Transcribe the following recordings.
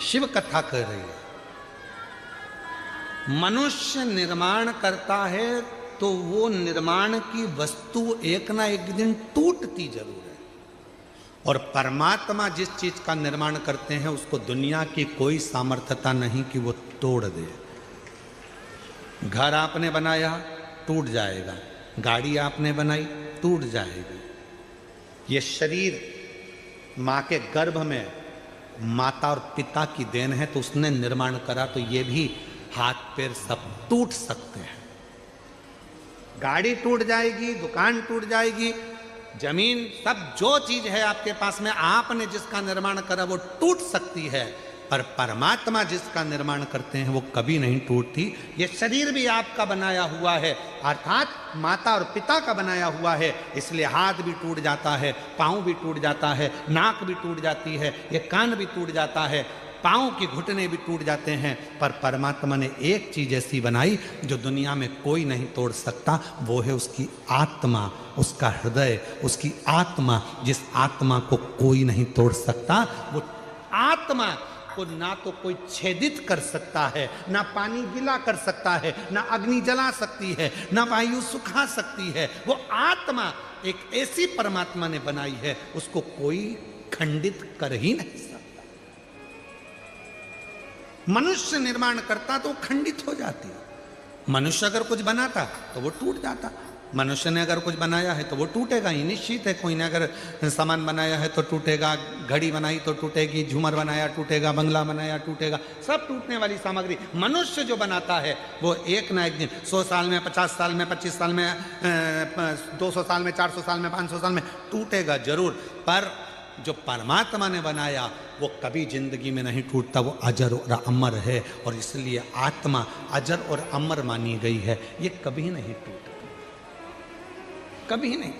शिव कथा कर रही है। मनुष्य निर्माण करता है तो वो निर्माण की वस्तु एक ना एक दिन टूटती जरूर है, और परमात्मा जिस चीज का निर्माण करते हैं उसको दुनिया की कोई सामर्थ्यता नहीं कि वो तोड़ दे। घर आपने बनाया टूट जाएगा, गाड़ी आपने बनाई टूट जाएगी। ये शरीर माँ के गर्भ में माता और पिता की देन है, तो उसने निर्माण करा, तो ये भी हाथ पैर सब टूट सकते हैं। गाड़ी टूट जाएगी, दुकान टूट जाएगी, जमीन, सब जो चीज है आपके पास में आपने जिसका निर्माण करा वो टूट सकती है, पर परमात्मा जिसका निर्माण करते हैं वो कभी नहीं टूटती। ये शरीर भी आपका बनाया हुआ है, अर्थात माता और पिता का बनाया हुआ है, इसलिए हाथ भी टूट जाता है, पाँव भी टूट जाता है, नाक भी टूट जाती है, ये कान भी टूट जाता है, पाँव की घुटने भी टूट जाते हैं, पर परमात्मा ने एक चीज ऐसी बनाई जो दुनिया में कोई नहीं तोड़ सकता, वो है उसकी आत्मा, उसका हृदय, उसकी आत्मा। जिस आत्मा को कोई नहीं तोड़ सकता, वो आत्मा को ना तो कोई छेदित कर सकता है, ना पानी गीला कर सकता है, ना अग्नि जला सकती है, ना वायु सुखा सकती है। वो आत्मा एक ऐसी परमात्मा ने बनाई है, उसको कोई खंडित कर ही नहीं सकता। मनुष्य निर्माण करता तो खंडित हो जाती, मनुष्य अगर कुछ बनाता तो वो टूट जाता। मनुष्य ने अगर कुछ बनाया है तो वो टूटेगा ही, निश्चित है। कोई ने अगर सामान बनाया है तो टूटेगा, घड़ी बनाई तो टूटेगी, झूमर बनाया टूटेगा, बंगला बनाया टूटेगा, सब टूटने वाली सामग्री। मनुष्य जो बनाता है वो एक ना एक दिन, 100 साल में, 50 साल में, 25 साल में, 200 साल में, 400 साल में, 500 साल में टूटेगा जरूर, पर जो परमात्मा ने बनाया वो कभी जिंदगी में नहीं टूटता, वो अजर और अमर है, और इसलिए आत्मा अजर और अमर मानी गई है। ये कभी नहीं टूटती, कभी नहीं।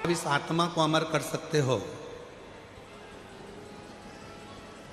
अब इस आत्मा को अमर कर सकते हो,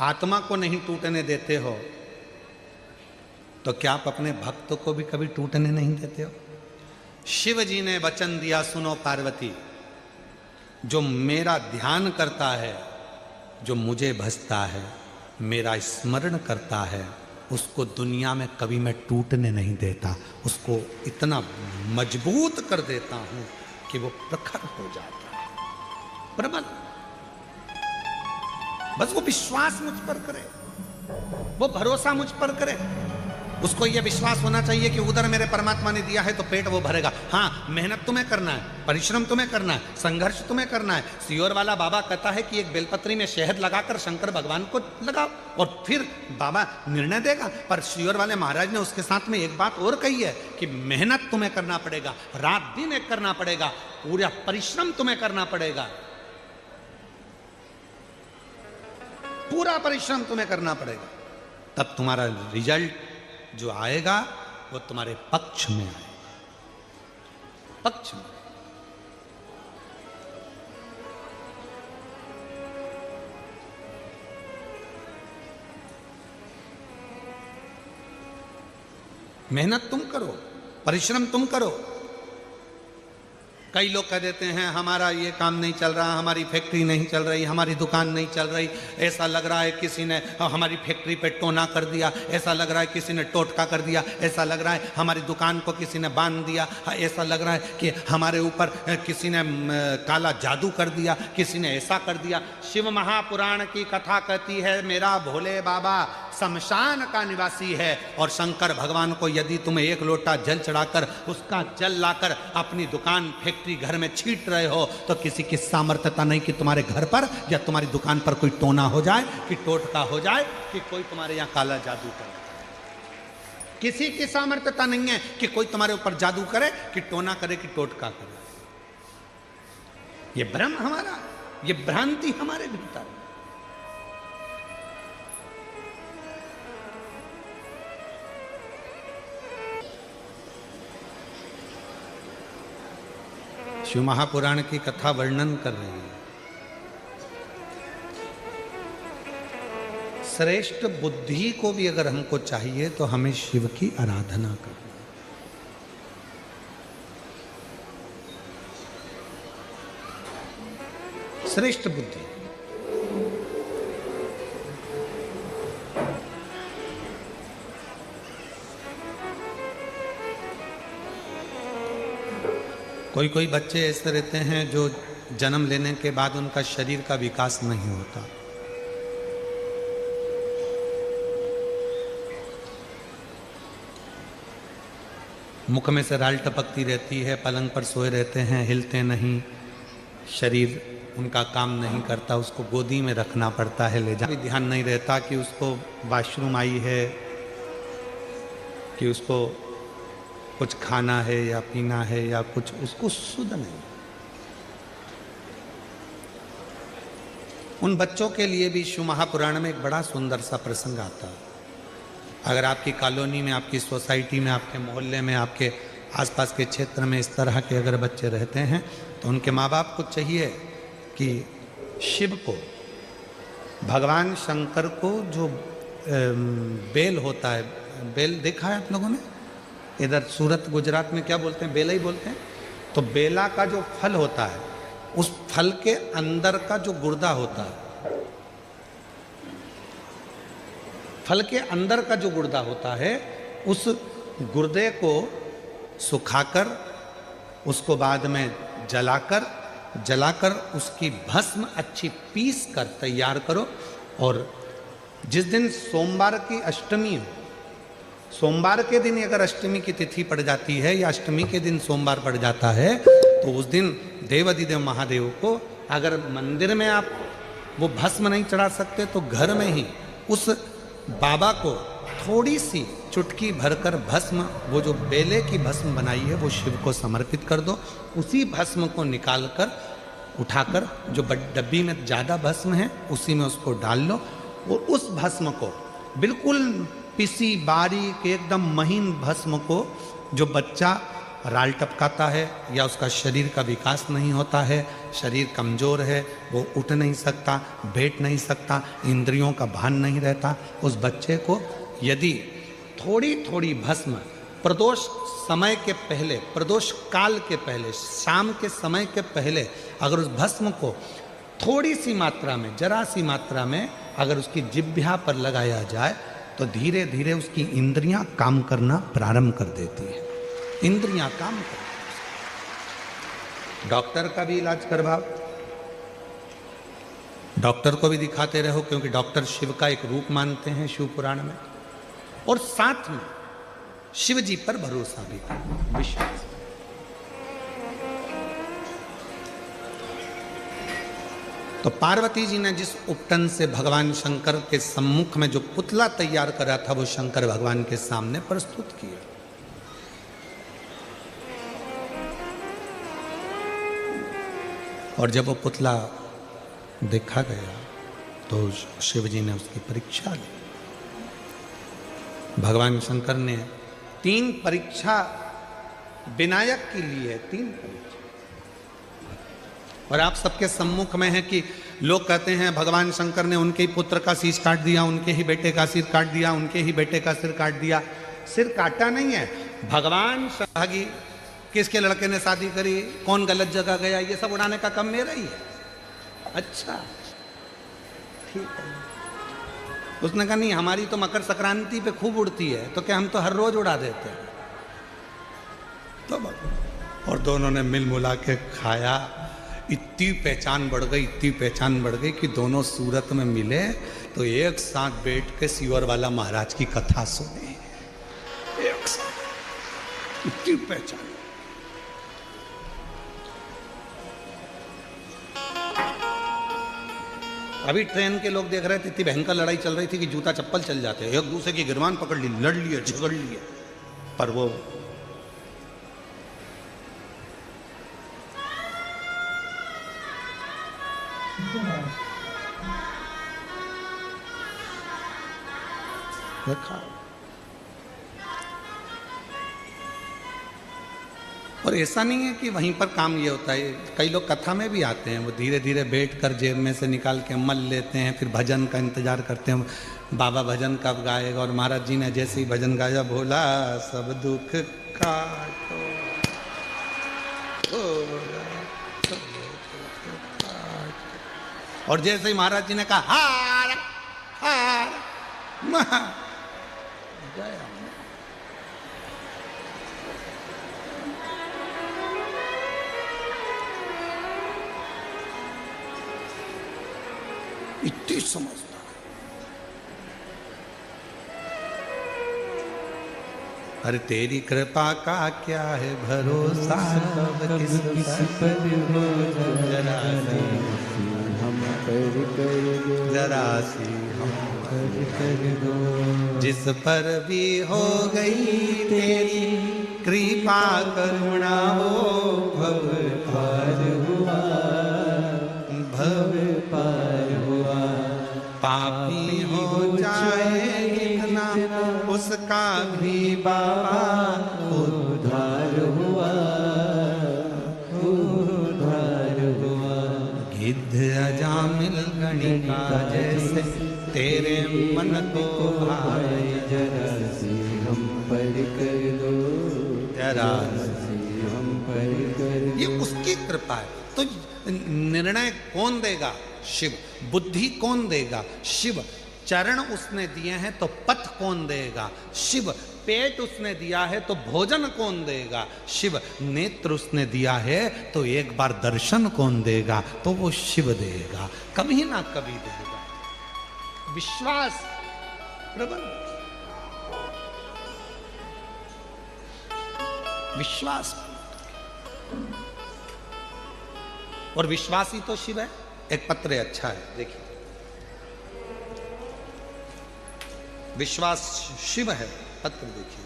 आत्मा को नहीं टूटने देते हो, तो क्या आप अपने भक्त को भी कभी टूटने नहीं देते हो? शिव जी ने वचन दिया, सुनो पार्वती, जो मेरा ध्यान करता है, जो मुझे भजता है, मेरा स्मरण करता है, उसको दुनिया में कभी मैं टूटने नहीं देता, उसको इतना मजबूत कर देता हूं कि वो प्रखर हो जाता है, प्रबल। बस वो विश्वास मुझ पर करे, वो भरोसा मुझ पर करे, उसको ये विश्वास होना चाहिए कि उधर मेरे परमात्मा ने दिया है तो पेट वो भरेगा। हाँ, मेहनत तुम्हें करना है, परिश्रम तुम्हें करना है, संघर्ष तुम्हें करना है। सियोर वाला बाबा कहता है कि एक बेलपत्री में शहद लगाकर शंकर भगवान को लगाओ और फिर बाबा निर्णय देगा। पर सियोर वाले महाराज ने उसके साथ में एक बात और कही है कि मेहनत तुम्हें करना पड़ेगा, रात दिन एक करना पड़ेगा, पूरा परिश्रम तुम्हें करना पड़ेगा, पूरा परिश्रम तुम्हें करना पड़ेगा, तब तुम्हारा रिजल्ट जो आएगा वो तुम्हारे पक्ष में आएगा, पक्ष में। मेहनत तुम करो, परिश्रम तुम करो। कई लोग कह देते हैं हमारा ये काम नहीं चल रहा, हमारी फैक्ट्री नहीं चल रही, हमारी दुकान नहीं चल रही, ऐसा लग रहा है किसी ने हमारी फैक्ट्री पे टोना कर दिया, ऐसा लग रहा है किसी ने टोटका कर दिया, ऐसा लग रहा है हमारी दुकान को किसी ने बांध दिया, ऐसा लग रहा है कि हमारे ऊपर किसी ने काला जादू कर दिया, किसी ने ऐसा कर दिया। शिव महापुराण की कथा कहती है मेरा भोले बाबा शमशान का निवासी है, और शंकर भगवान को यदि तुम एक लोटा जल चढ़ाकर उसका जल लाकर अपनी दुकान फैक्ट्री घर में छीट रहे हो, तो किसी की सामर्थ्यता नहीं कि तुम्हारे घर पर या तुम्हारी दुकान पर कोई टोना हो जाए, कि टोटका हो जाए, कि कोई तुम्हारे यहाँ काला जादू करे। किसी की सामर्थ्यता नहीं है कि कोई तुम्हारे ऊपर जादू करे, कि टोना करे, कि टोटका करे। ये भ्रम हमारा, ये भ्रांति हमारे भीतर। शिव महापुराण की कथा वर्णन कर रही है। श्रेष्ठ बुद्धि को भी अगर हमको चाहिए तो हमें शिव की आराधना करनी। श्रेष्ठ बुद्धि। कोई कोई बच्चे ऐसे रहते हैं जो जन्म लेने के बाद उनका शरीर का विकास नहीं होता। मुख में से राल टपकती रहती है, पलंग पर सोए रहते हैं, हिलते नहीं, शरीर उनका काम नहीं करता, उसको गोदी में रखना पड़ता है, ले जा। ध्यान नहीं रहता कि उसको वॉशरूम आई है, कि उसको कुछ खाना है या पीना है या कुछ, उसको सुध नहीं। उन बच्चों के लिए भी शिव महापुराण में एक बड़ा सुंदर सा प्रसंग आता है। अगर आपकी कॉलोनी में, आपकी सोसाइटी में, आपके मोहल्ले में, आपके आसपास के क्षेत्र में इस तरह के अगर बच्चे रहते हैं तो उनके माँ बाप को चाहिए कि शिव को, भगवान शंकर को जो बेल होता है, बेल देखा है आप लोगों ने? इधर सूरत गुजरात में क्या बोलते हैं? बेला ही बोलते हैं। तो बेला का जो फल होता है, उस फल के अंदर का जो गुर्दा होता है, फल के अंदर का जो गुर्दा होता है, उस गुर्दे को सुखाकर, उसको बाद में जलाकर उसकी भस्म अच्छी पीस कर तैयार करो। और जिस दिन सोमवार की अष्टमी हो, सोमवार के दिन अगर अष्टमी की तिथि पड़ जाती है या अष्टमी के दिन सोमवार पड़ जाता है, तो उस दिन देवाधिदेव महादेव को, अगर मंदिर में आप वो भस्म नहीं चढ़ा सकते तो घर में ही उस बाबा को थोड़ी सी चुटकी भरकर भस्म, वो जो बेले की भस्म बनाई है, वो शिव को समर्पित कर दो। उसी भस्म को निकालकर, उठाकर, जो डब्बी में ज़्यादा भस्म है उसी में उसको डाल लो। और उस भस्म को बिल्कुल पिसी बारीक एकदम महीन भस्म को, जो बच्चा राल टपकाता है या उसका शरीर का विकास नहीं होता है, शरीर कमज़ोर है, वो उठ नहीं सकता, बैठ नहीं सकता, इंद्रियों का भान नहीं रहता, उस बच्चे को यदि थोड़ी थोड़ी भस्म प्रदोष समय के पहले, प्रदोष काल के पहले, शाम के समय के पहले अगर उस भस्म को थोड़ी सी मात्रा में, जरा सी मात्रा में अगर उसकी जिह्वा पर लगाया जाए तो धीरे धीरे उसकी इंद्रियां काम करना प्रारंभ कर देती है। इंद्रियां काम करती है। डॉक्टर का भी इलाज करवाओ, डॉक्टर को भी दिखाते रहो, क्योंकि डॉक्टर शिव का एक रूप मानते हैं शिव पुराण में। और साथ में शिव जी पर भरोसा भी करो, विश्वास। तो पार्वती जी ने जिस उपटन से भगवान शंकर के सम्मुख में जो पुतला तैयार करा था, वो शंकर भगवान के सामने प्रस्तुत किया। और जब वो पुतला देखा गया तो शिव जी ने उसकी परीक्षा ली। भगवान शंकर ने 3 परीक्षा विनायक की ली है, 3 परीक्षा। और आप सबके सम्मुख में है कि लोग कहते हैं भगवान शंकर ने उनके ही पुत्र का शीश काट दिया, उनके ही बेटे का सिर काट दिया, उनके ही बेटे का सिर काट दिया। सिर काटा नहीं है, भगवान भागी, किसके लड़के ने शादी करी, कौन गलत जगह गया, ये सब उड़ाने का काम मेरा ही है। अच्छा ठीक है। उसने कहा नहीं, हमारी तो मकर संक्रांति पे खूब उड़ती है, तो क्या हम तो हर रोज उड़ा देते हैं। तो और दोनों ने मिल मुला के खाया। इतनी पहचान बढ़ गई, इतनी पहचान बढ़ गई कि दोनों सूरत में मिले तो एक साथ बैठ के सीवर वाला महाराज की कथा सुने, एक साथ। इतनी पहचान। अभी ट्रेन के लोग देख रहे थे, इतनी भयंकर लड़ाई चल रही थी कि जूता चप्पल चल जाते, एक दूसरे की गिरवान पकड़ ली, लड़ लिए, झगड़ लिए। पर वो देखा। और ऐसा नहीं है कि वहीं पर काम ये होता है, कई लोग कथा में भी आते हैं, वो धीरे धीरे बैठ कर जेब में से निकाल के मल लेते हैं, फिर भजन का इंतजार करते हैं, बाबा भजन कब गाएगा। और महाराज जी ने जैसे ही भजन गाया, भोला सब दुख काटो, भोला सब दुख काटो। और जैसे ही महाराज जी ने कहा हार हार गया। इतनी समझदार। अरे तेरी कृपा का क्या है भरोसा, किस पर हो जरा हम पर कर दो, जरा सी हम पर कर दो। जिस पर भी हो गई तेरी कृपा करुणा वो भव पार हुआ, भव पार हुआ। पापी हो जाए इतना उसका भी बाबा उद्धार हुआ, उद्धार हुआ। गिद्ध अजामिल गणिका जैसे तेरे मन को भाए, जरा सी हम पर कर दो, जरा सी हम पर कर दो। ये उसकी कृपा है। तो निर्णय कौन देगा? शिव। बुद्धि कौन देगा? शिव। चरण उसने दिए हैं तो पथ कौन देगा? शिव। पेट उसने दिया है तो भोजन कौन देगा? शिव। नेत्र उसने दिया है तो एक बार दर्शन कौन देगा? तो वो शिव देगा, कभी ना कभी देगा। विश्वास प्रबल, विश्वास। और विश्वासी तो शिव है। एक पत्र अच्छा है, देखिए। विश्वास शिव है, पत्र देखिए।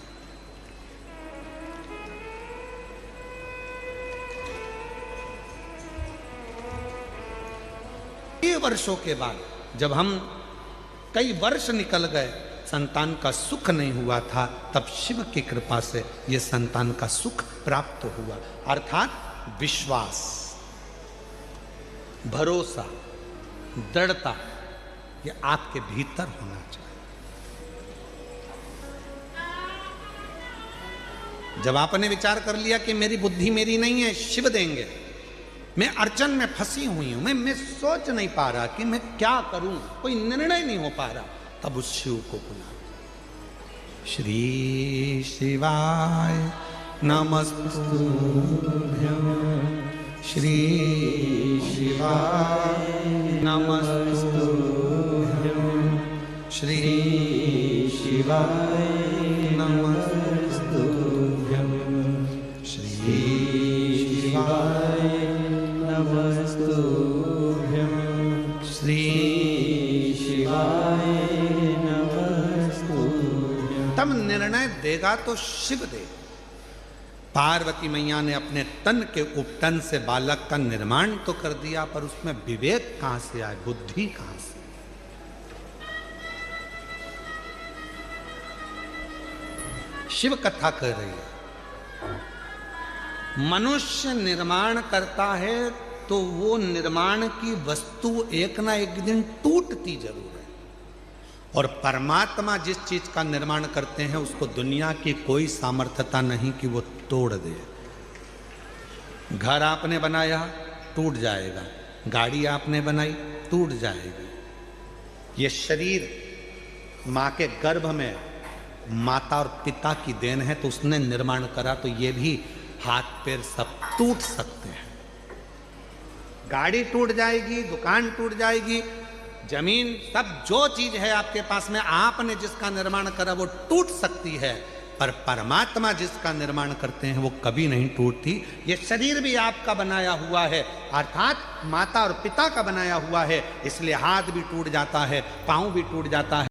कई वर्षों के बाद, जब हम कई वर्ष निकल गए, संतान का सुख नहीं हुआ था, तब शिव की कृपा से यह संतान का सुख प्राप्त हुआ। अर्थात विश्वास, भरोसा, दृढ़ता, ये आपके भीतर होना चाहिए। जब आपने विचार कर लिया कि मेरी बुद्धि मेरी नहीं है, शिव देंगे, मैं अड़चन में फंसी हुई हूं, मैं सोच नहीं पा रहा कि मैं क्या करूं, कोई निर्णय नहीं हो पा रहा, तब उस शिव को बुला। श्री शिवाय नमस्तुभ्यं, श्री शिवाय नमस्तुभ्यं, श्री शिवाय नमस्तुभ्यं, श्री शिवाय नमस्तुभ्यं, श्री शिवाय नमस्तुभ्यं। तब निर्णय देगा तो शिव देगा। पार्वती मैया ने अपने तन के उपटन से बालक का निर्माण तो कर दिया, पर उसमें विवेक कहां से आए, बुद्धि कहां से? शिव कथा कर रही है। मनुष्य निर्माण करता है तो वो निर्माण की वस्तु एक ना एक दिन टूटती जरूर है, और परमात्मा जिस चीज का निर्माण करते हैं उसको दुनिया की कोई सामर्थ्यता नहीं कि वो तोड़ दे। घर आपने बनाया टूट जाएगा, गाड़ी आपने बनाई टूट जाएगी। ये शरीर मां के गर्भ में माता और पिता की देन है, तो उसने निर्माण करा, तो ये भी हाथ पैर सब टूट सकते हैं। गाड़ी टूट जाएगी, दुकान टूट जाएगी, जमीन, सब जो चीज है आपके पास में, आपने जिसका निर्माण करा वो टूट सकती है, पर परमात्मा जिसका निर्माण करते हैं वो कभी नहीं टूटती। ये शरीर भी आपका बनाया हुआ है, अर्थात माता और पिता का बनाया हुआ है, इसलिए हाथ भी टूट जाता है, पांव भी टूट जाता है।